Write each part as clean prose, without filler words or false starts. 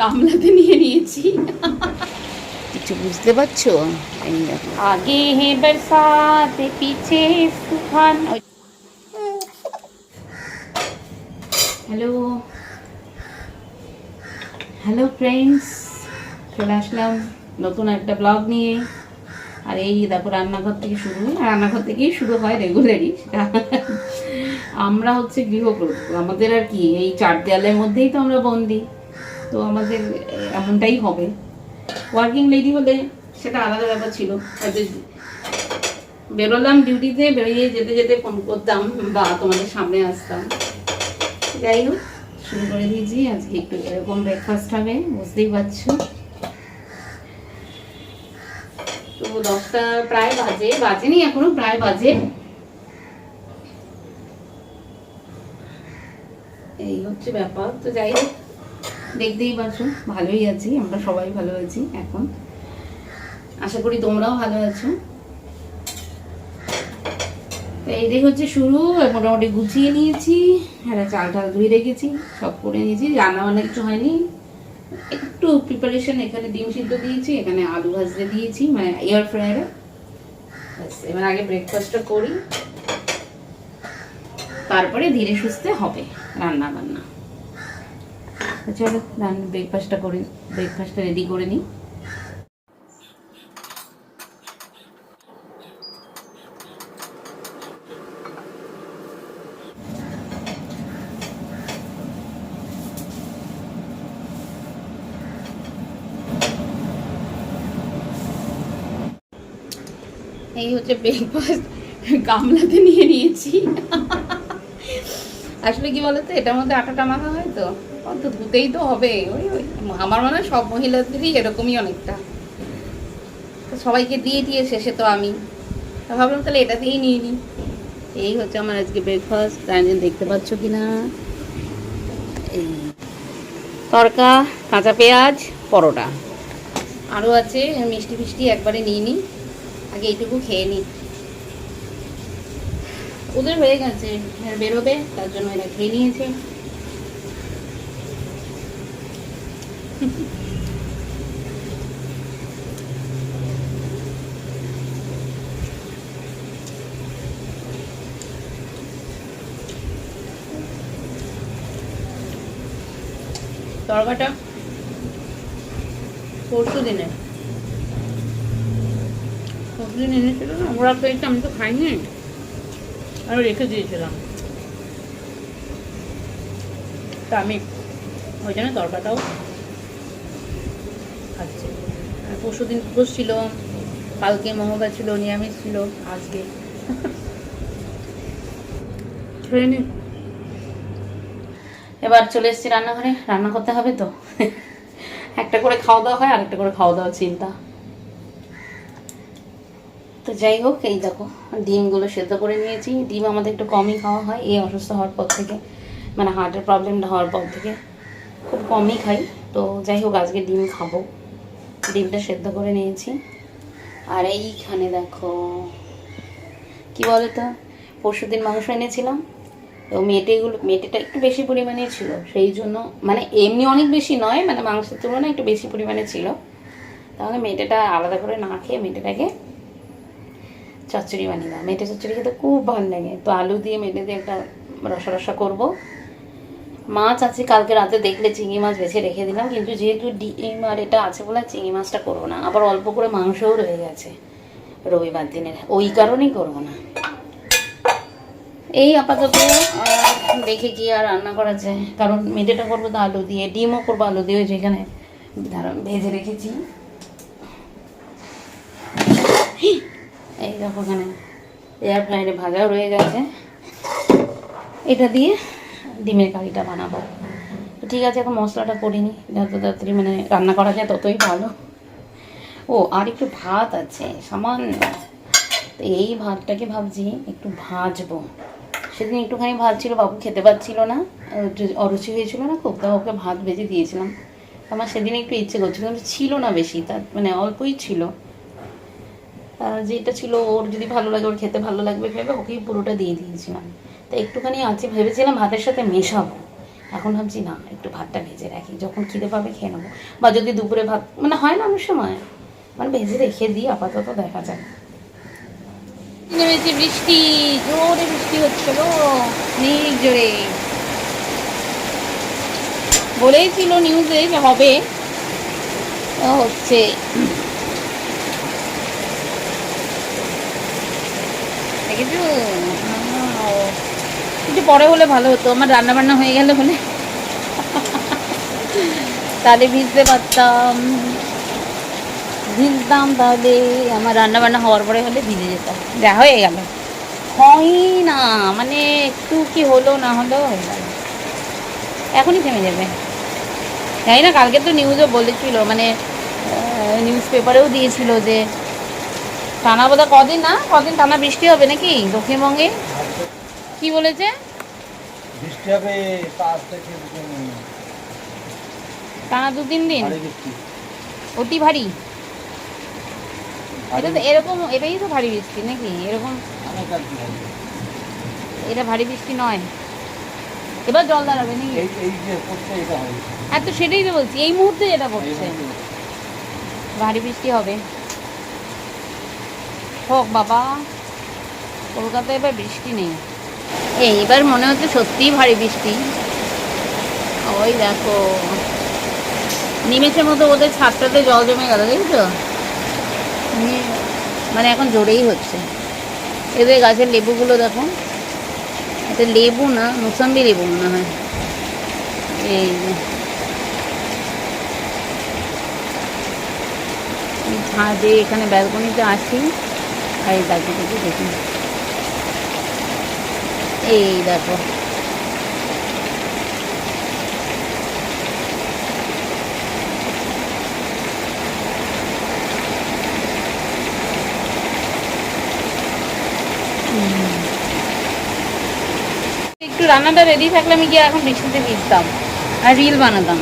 গামলাতে নিয়ে নিয়েছি। কিছু বুঝতে পারছো? এই দেখো, আগে হে বরসাত পিছে তুফান। হ্যালো হ্যালো ফ্রেন্ডস, চলে আসলাম নতুন একটা ব্লগ নিয়ে। আর এই দেখো রান্নাঘর থেকে শুরু হয়, রান্নাঘর থেকেই শুরু হয় রেগুলারই। আমরা হচ্ছে গৃহপ্রবেশ, আমাদের আর কি এই চার দেয়ালের মধ্যেই তো আমরা বন্দি, তো আমাদের এমনটাই হবে। ওয়ার্কিং লেডি হলে সেটা আলাদা ব্যাপার ছিল, বেরোলাম ডিউটিতে, বেরিয়ে যেতে যেতে ফোন করতাম বা তোমাদের সামনে আসতাম। যাই হোক, শুরু করে দিয়েছি। আজকে একটু এরকম ব্রেকফাস্ট হবে, বুঝতেই পারছো। তো 10টা প্রায় বাজে, বাজেনি এখনো, প্রায় বাজে। এই হচ্ছে ব্যাপার। তো যাই হোক, দেখতেই পাচ্ছ ভালোই আছি, আমরা সবাই ভালো আছি এখন। আশা করি তোমরাও ভালো আছো। তো এইটাই হচ্ছে শুরু। মোটামুটি গুছিয়ে নিয়েছি, হ্যাঁ চাল টাল ধুয়ে রেখেছি, সব করে নিয়েছি। রান্না বান্না কিছু হয়নি, একটু প্রিপারেশন। এখানে ডিম সিদ্ধ দিয়েছি, এখানে আলু ভাজতে দিয়েছি, মানে এয়ার ফ্রায়ারে। এবার আগে ব্রেকফাস্টটা করি, তারপরে ধীরে সুস্থে হবে রান্না বান্না। চলো ব্রেকফাস্টটা করি, ব্রেকফাস্টটা রেডি করে নিই। এই হচ্ছে ব্রেকফাস্ট, গামলাতে নিয়ে নিয়েছি। আসলে কি বলতো, এটার মধ্যে আটাটা মাখা হয়, তো অন্ত ধুতেই তো হবে। ওই ওই আমার মনে হয় সব মহিলাদেরই এরকমই অনেকটা। তো সবাইকে দিয়ে দিয়ে শেষে তো আমি ভাবলাম তাহলে এটা দিয়েই নিয়ে নিই। এই হচ্ছে আমার আজকে ব্রেকফাস্ট, দেখতে পাচ্ছ কি না। এই তরকা, কাঁচা পেঁয়াজ, পরোটা, আরও আছে মিষ্টি ফিষ্টি, একবারে নিয়ে নিই। আগে এইটুকু খেয়ে নিই। ওদের হয়ে গেছে, বেরোবে, তার জন্য এরা খেয়ে নিয়েছে। তরকাটা পরশু দিন এনেছিল না, ওরা পেয়েছে, আমি তো খাইনি, আমি রেখে দিয়েছিলাম। তা আমি ওই জন্য তরকাটাও খাচ্ছি। পরশু দিন উপোস ছিল, কালকে মঙ্গলবার ছিল, নিরামিষ ছিল, আজকে খেয়ে নি। এবার চলে এসেছি রান্নাঘরে, রান্না করতে হবে তো। একটা করে খাওয়া দাওয়া হয়, আরেকটা করে খাওয়া দাওয়ার চিন্তা। তো যাই হোক, এই দেখো ডিমগুলো সেদ্ধ করে নিয়েছি। ডিম আমাদের একটু কমই খাওয়া হয় এই অসুস্থ হওয়ার পর থেকে, মানে হার্টের প্রবলেমটা হওয়ার পর থেকে খুব কমই খাই। তো যাই হোক, আজকে ডিম খাবো। ডিমটা সেদ্ধ করে নিয়েছি। আর এইখানে দেখো কি বলো তো, পরশু দিন মাংস এনেছিলাম, তো মেটেটা একটু বেশি পরিমাণে ছিল, সেই জন্য, মানে এমনি অনেক বেশি নয়, মানে মাংসের তুলনায় একটু বেশি পরিমাণে ছিল। তাহলে মেটেটা আলাদা করে না খেয়ে মেটেটাকে চচ্চড়ি বানিয়ে, মেটে চচ্চড়ি খেতে খুব ভালো লাগে। তো আলু দিয়ে মেটে দিয়ে একটা রসা রসা করবো। মাছ আছে, কালকে রাতে দেখলে চিংড়ি মাছ বেছে রেখে দিলাম, কিন্তু যেহেতু ডিম আর এটা আছে বলে চিংড়ি মাছটা করবো না। আবার অল্প করে মাংসও রয়ে গেছে রবিবার দিনের, ওই কারণেই করবো না। এই আপাতত দেখে কি আর রান্না করা যায়, কারণ মেটেটা করবো তো আলু দিয়ে, ডিমও করবো আলু দিয়ে, যেখানে ভেজে রেখেছি। এই দেখো ওখানে এয়ার ফ্রায়ারে ভাজাও রয়ে গেছে, এটা দিয়ে ডিমের কারিটা বানাবো। তো ঠিক আছে, এখন মশলাটা করিনি, যত তাড়াতাড়ি মানে রান্না করা যায় ততই ভালো। ও আর একটু ভাত আছে সামান্য, তো এই ভাতটাকে ভাবছি একটু ভাজবো। সেদিন একটুখানি ভাত ছিল, বাবু খেতে পারছিল না, অরুচি হয়েছিল না খুব, তা ওকে ভাত ভেজে দিয়েছিলাম। আমার সেদিন একটু ইচ্ছে করছিল, কিন্তু ছিল না বেশি, তার মানে অল্পই ছিল। যেটা ছিল ওর যদি ভালো লাগে, ওর খেতে ভালো লাগবে ভেবে ওকেই পুরোটা দিয়ে দিয়েছিলাম। তো একটুখানি আছে, ভেবেছিলাম ভাতের সাথে মেশাবো, এখন ভাবছি না, একটু ভাতটা ভেজে রাখি, যখন খিদে পাবে খেয়ে নেবো। বা যদি দুপুরে ভাত মানে হয় না অনেক সময়, মানে ভেজে রেখে দিই, আপাতত দেখা যায়। নেমেছে বৃষ্টি, জোরে বৃষ্টি হচ্ছিল, অনেক জোরে। বলেইছিল নিউজে যে হবে, হচ্ছে। দেখেছো, একটু পরে হলে ভালো হতো, আমার রান্না বান্না হয়ে গেলে হলে তাহলে ভিজতে পারতাম, ভিজতাম, তাহলে আমার রান্না বান্না হওয়ার পরে হলে ভিজে যেতাম। যা হয়ে গেল, হয় না মানে একটু কি হলো না হলো হয়ে গেল, এখনই থেমে যাবে। জানি না, কালকে তো নিউজও বলেছিল, মানে নিউজ পেপারেও দিয়েছিল যে টানা বোধহয় কদিন টানা বৃষ্টি হবে নাকি দক্ষিণবঙ্গে। কি বলেছে? বৃষ্টি হবে টানা 2-3 দিন অতি ভারী। এটা তো এরকম, এটাই তো ভারী বৃষ্টি নাকি এরকম? এটা ভারী বৃষ্টি নয়, এবার জল দাঁড়াবে নাকি? হ্যাঁ তো সেটাই তো বলছি, এই মুহূর্তে যেটা পড়ছে ভারী বৃষ্টি হবে। হোক বাবা, কলকাতায় এবার বৃষ্টি নেই, এইবার মনে হচ্ছে সত্যিই ভারী বৃষ্টি। ওই দেখো নিমেষের মতো ওদের ছাদটাতে জল জমে গেল, দেখছো? মানে এখন জোরেই হচ্ছে। এদের গাছের লেবুগুলো দেখো, এটা লেবু না, মুসাম্বি লেবু মনে হয়। এই ছাদে এখানে ব্যালকনিতে আসি, আর এই দেখি দেখি, এই দেখো একটু রান্নাটা রেডি থাকলে আমি গিয়ে এখন বৃষ্টিতে ভিজতাম আর রিলস বানাতাম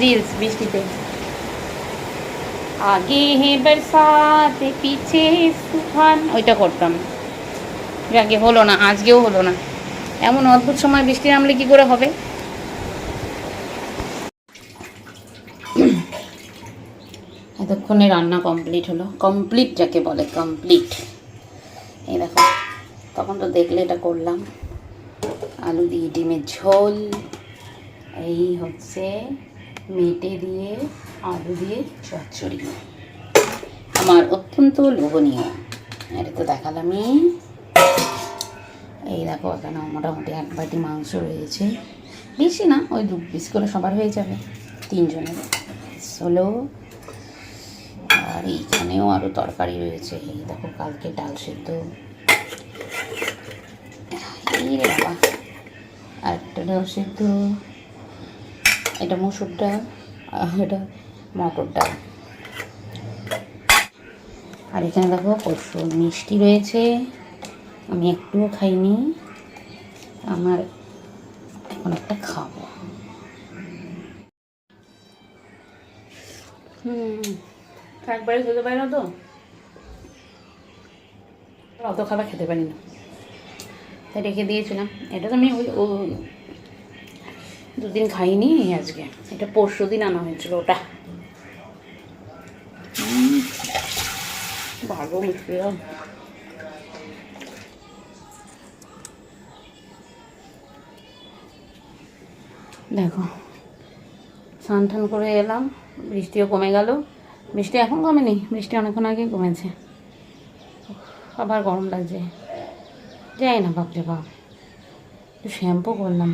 রিলস বৃষ্টিতে। আগে হে বরসাত পিছে তুফান, ওইটা করতাম। আগে হলো না, আজকেও হলো না। এমন অদ্ভুত সময় বৃষ্টি নামলে কি করে হবে? এতক্ষণে রান্না কমপ্লিট হলো, কমপ্লিট যাকে বলে কমপ্লিট। এই দেখো, তখন তো দেখলে এটা করলাম, আলু দিয়ে ডিমের ঝোল, এই হচ্ছে মেটে দিয়ে আলু দিয়ে চচ্চড়ি, আমার অত্যন্ত লোভনীয়। এটা তো দেখালামই। এই দেখো এখানে মোটামুটি 1 বাটি মাংস রয়েছে, বেশি না, ওই 2 পিস করে সবার হয়ে যাবে, 3 জনের হলো। আর এইখানেও আরও তরকারি রয়েছে, এই দেখো কালকে ডাল সেদ্ধ, এই রে বাবা, আরেকটা ডাল সেদ্ধ, এটা মসুর ডাল, আর এটা মটর ডাল। আর এখানে দেখো প্রচুর মিষ্টি রয়েছে, আমি একটুও খাইনি, আমার এখন একটা খাবো। একবারে খেতে পারি না তো, অত খাবার খেতে পারি না, তাই রেখে দিয়েছিলাম। এটা তো আমি ওই 2 দিন খাইনি, আজকে এটা পরশু দিন আনা হয়েছিল ওটা। ভালো মিষ্টি। দেখো স্নান টান করে এলাম, বৃষ্টিও কমে গেল। বৃষ্টি এখন কমেনি, বৃষ্টি অনেকক্ষণ আগেই কমেছে, আবার গরম লাগছে, যাই না বাপরে বাপ। একটু শ্যাম্পু করলাম,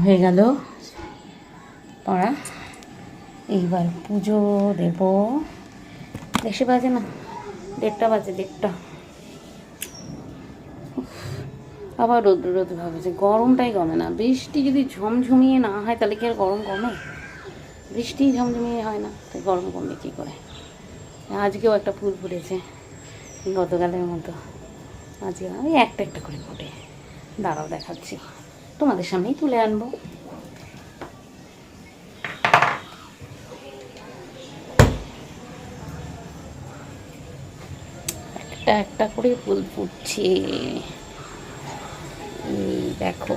হয়ে গেল পড়া। এইবার পুজো দেব, বেশি বাজে না, 1:30 বাজে, 1:30। আবার রোদ ভাবছে, গরমটাই কমে না। বৃষ্টি যদি ঝমঝমিয়ে না হয় তাহলে কি আর গরম কমে? বৃষ্টি ঝমঝমিয়ে হয় না, তাই গরম কমবে কী করে? আজকেও একটা ফুল ফুটেছে গতকালের মতো, আজকে ওই একটা করে ফোটে, দাঁড়াও দেখাচ্ছি, তোমাদের সামনেই তুলে আনবো। একটা একটা করে ফুল ফুটছে, দেখো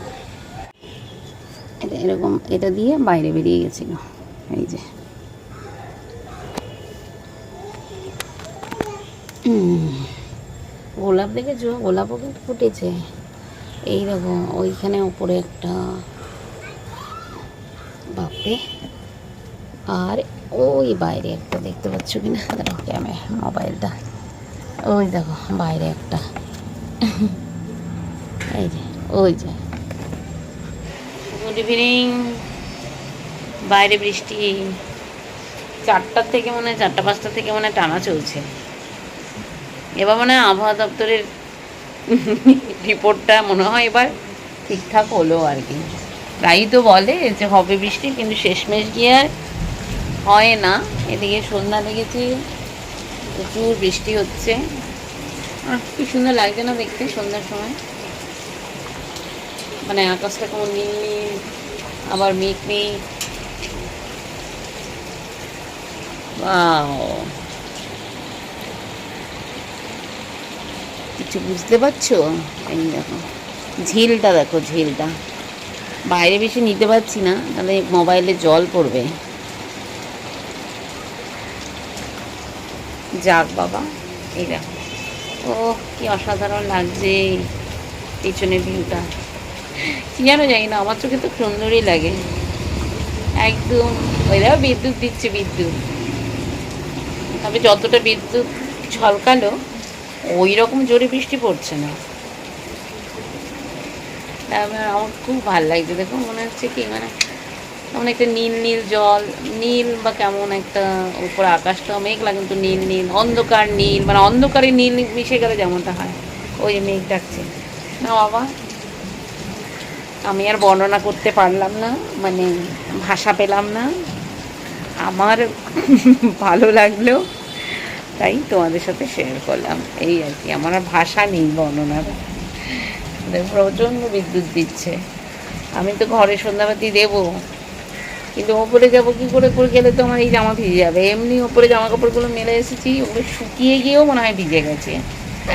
এটা এরকম, এটা দিয়ে বাইরে বেরিয়ে গেছিল, এই যে গোলাপ দেখেছো, গোলাপও কিন্তু ফুটেছে এইরকম। ওইখানে ওপরে একটা, বাপরে, আর ওই বাইরে একটা দেখতে পাচ্ছ কিনা, দেখো ক্যামেরা মোবাইলটা, ওই দেখো বাইরে একটা, এই যে ওই যে। Good evening. বাইরে বৃষ্টি 4টার থেকে মনে হয়, 4টা 5টা থেকে মনে হয় টানা চলছে। এবার মনে হয় আবহাওয়া দপ্তরের রিপোর্টটা মনে হয় এবার ঠিকঠাক হলো আর কি। প্রায়ই তো বলে যে হবে বৃষ্টি, কিন্তু শেষমেশ গিয়ে আর হয় না। এদিকে সন্ধ্যা লেগেছে, প্রচুর বৃষ্টি হচ্ছে। কি সুন্দর লাগছে না দেখতে সন্ধ্যার সময়, মানে আকাশটা কেমন নীল নীল, আবার মেঘ মেঘ। কিছু বুঝতে পারছো? এই দেখো ঝিলটা, দেখো ঝিলটা। বাইরে বেশি নিতে পারছি না, তাহলে মোবাইলে জল পড়বে। যাক বাবা, এই দেখো, ও কি অসাধারণ লাগছে পিছনের ভিউটা। কি জানো, জানি না, আমার চোখে তো সুন্দরই লাগে একদম। ওইরাও বিদ্যুৎ দিচ্ছে, বিদ্যুৎ। তবে যতটা বিদ্যুৎ ঝলকালো, ওই রকম জোরে বৃষ্টি পড়ছে না। আমার খুব ভালো লাগছে, দেখো মনে হচ্ছে কি, মানে কেমন একটা নীল নীল জল, নীল বা কেমন একটা উপর আকাশটাও মেঘলা, কিন্তু নীল নীল, অন্ধকার নীল, মানে অন্ধকারে নীল মিশে গেলে যেমনটা হয়, ওই মেঘ ডাকছে না বাবা। আমি আর বর্ণনা করতে পারলাম না, মানে ভাষা পেলাম না। আমার ভালো লাগলো, তাই তোমাদের সাথে শেয়ার করলাম, এই আর কি। আমার আর ভাষা নেই বর্ণনার। প্রচণ্ড বিদ্যুৎ দিচ্ছে। আমি তো ঘরে সন্ধ্যাবাতি দেবো, কিন্তু ওপরে যাবো কী করে, করে গেলে তো আমার এই জামা ভিজে যাবে। এমনি ওপরে জামা কাপড়গুলো মেলে এসেছি, ওগুলো শুকিয়ে গিয়েও মনে হয় ভিজে গেছে।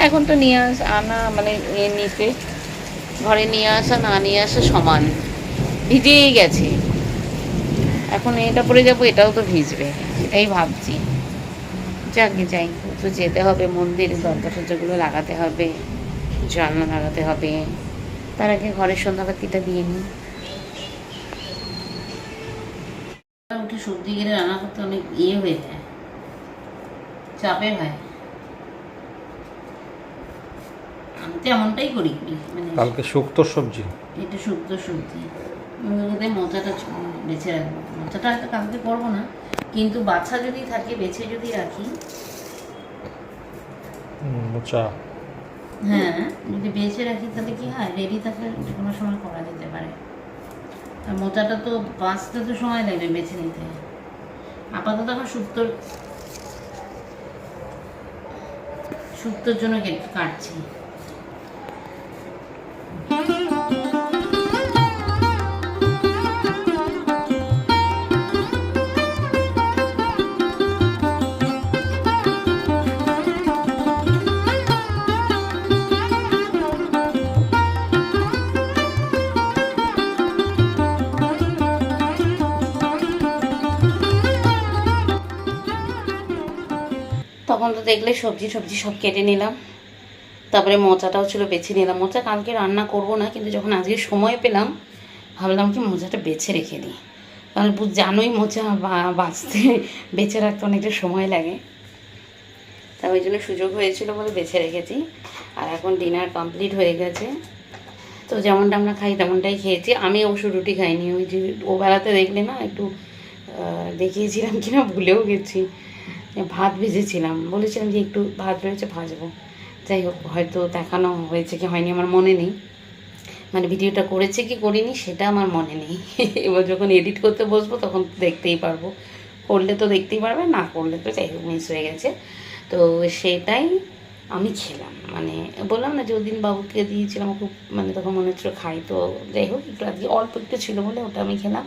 এখন তো নিয়ে আনা মানে নিতে, ঘরে নিয়ে আসা না নিয়ে আসা সমান, ভিজেই গেছে। এখন এটা পরে যাবো, এটাও তো ভিজবে, এটাই ভাবছি। যাকে যাই, তো যেতে হবে মন্দিরে, দরজা টরজাগুলো লাগাতে হবে, জানলা লাগাতে হবে। তার আগে ঘরের সন্ধ্যাবাতিটা দিয়ে নিই। উঠে সবজি কেটে রান্না করতে অনেক হয়ে যায়, চাপের হয়। আমি তো এমনটাই করি, মানে কালকে শুক্তো সবজি, এটা শুক্তো সবজি। মোচাটা বেছে রাখবো, মোচাটা হয়তো কালকে করবো না, কিন্তু বাছা যদি থাকে, বেছে যদি রাখি, মোচা, হ্যাঁ যদি বেছে রাখি তাহলে কি হয়, রেডি থাকলে যে কোনো সময় করা যেতে পারে। আর মোচাটা তো বাঁচতে তো সময় লাগবে বেছে নিতে। আপাতত এখন শুক্তোর জন্য কাটছি। তখন তো দেখলে সবজি সব কেটে নিলাম, তারপরে মোচাটাও ছিল বেছে নিলাম। মোচা কালকে রান্না করব না, কিন্তু যখন আজকে সময় পেলাম ভাবলাম কি মোচাটা বেছে রেখে দিই, কারণ জানোই মোচা বাঁচতে বেছে রাখতে অনেকটা সময় লাগে। তা ওই জন্য সুযোগ হয়েছিল বলে বেছে রেখেছি। আর এখন ডিনার কমপ্লিট হয়ে গেছে, তো যেমনটা আমরা খাই তেমনটাই খেয়েছি। আমি অবশ্য রুটি খাইনি, ওই যে ও বেলাতে দেখলে না একটু দেখিয়েছিলাম কিনা ভুলেও গেছি, ভাত ভেজেছিলাম, বলেছিলাম যে একটু ভাত রয়েছে ভাজবো। যাই হোক, হয়তো দেখানো হয়েছে কি হয়নি আমার মনে নেই, মানে ভিডিওটা করেছে কি করিনি সেটা আমার মনে নেই। এবার যখন এডিট করতে বসবো তখন দেখতেই পারবো, করলে তো দেখতেই পারবে, না করলে তো যাই হোক মিস হয়ে গেছে। তো সেটাই আমি খেলাম, মানে বললাম না যে ওদিন বাবুকে দিয়েছিলাম, খুব মানে তখন মনে হচ্ছিল খাই, তো যাই হোক একটু আজকে অল্প একটু ছিল বলে ওটা আমি খেলাম,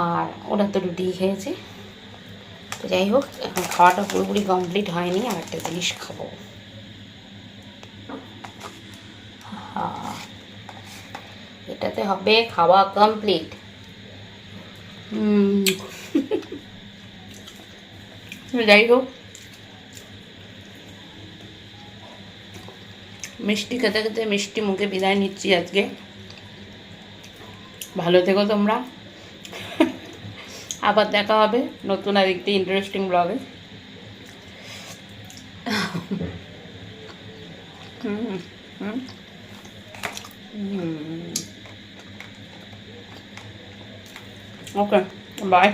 আর ওরা তো রুটি খেয়েছে। তো যাই হোক, এখন খাওয়াটা পুরোপুরি কমপ্লিট হয়নি, আর একটা জিনিস খাবো। এটাতে হবে খাওয়া কমপ্লিট। যাই হোক, মিষ্টি খেতে খেতে মিষ্টি মুখে বিদায় নিচ্ছি আজকে। ভালো থেকো তোমরা, আবার দেখা হবে নতুন আর একটি ইন্টারেস্টিং ব্লগে। ওকে, বাই।